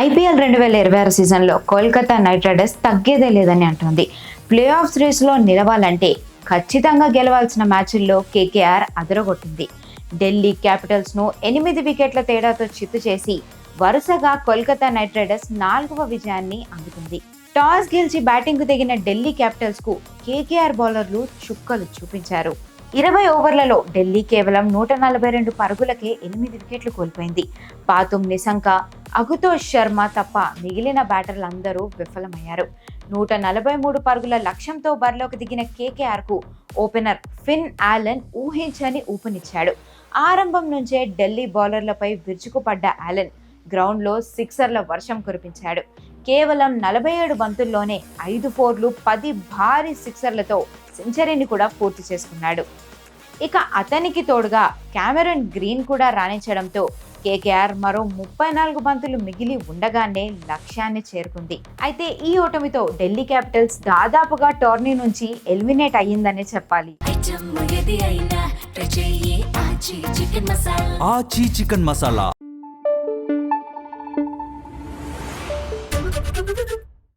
IPL 2026 సీజన్లో Kolkata night riders తగ్గేదే లేదని అంటోంది. ప్లే ఆఫ్ రేస్లో నిలవాలంటే ఖచ్చితంగా గెలవాల్సిన మ్యాచ్ల్లో కేకేఆర్ అదరగొట్టింది. ఢిల్లీ క్యాపిటల్స్ను 8 వికెట్ల తేడాతో చిత్తు చేసి వరుసగా కోల్కతా నైట్ రైడర్స్ 4వ విజయాన్ని అందుకుంది. టాస్ గెలిచి బ్యాటింగ్కు దిగిన ఢిల్లీ క్యాపిటల్స్కు కేకేఆర్ బౌలర్లు చుక్కలు చూపించారు. 20 ఓవర్లలో ఢిల్లీ కేవలం 142 పరుగులకే 8 వికెట్లు కోల్పోయింది. పాతుమ్ నిశంక, అశుతోష్ శర్మ తప్ప మిగిలిన బ్యాటర్లందరూ విఫలమయ్యారు. 143 పరుగుల లక్ష్యంతో బరిలోకి దిగిన కేకేఆర్కు ఓపెనర్ ఫిన్ ఆలన్ ఊహించని ఊపునిచ్చాడు. ఆరంభం నుంచే ఢిల్లీ బౌలర్లపై విరుచుకుపడ్డ ఆలన్ గ్రౌండ్లో సిక్సర్ల వర్షం కురిపించాడు. కేవలం 47 బంతుల్లోనే 5 ఫోర్లు, 10 భారీ సిక్సర్లతో సెంచరీని కూడా పూర్తి చేసుకున్నాడు. ఇక అతనికి తోడుగా కెమెరూన్ గ్రీన్ కూడా రాణించడంతో కేకేఆర్ మరో 34 బంతులు మిగిలి ఉండగానే లక్ష్యాన్ని చేరుకుంది. అయితే ఈ ఓటమితో ఢిల్లీ క్యాపిటల్స్ దాదాపుగా టోర్నీ నుంచి ఎలిమినేట్ అయ్యిందనే చెప్పాలి. ఆచి చికెన్ మసాలా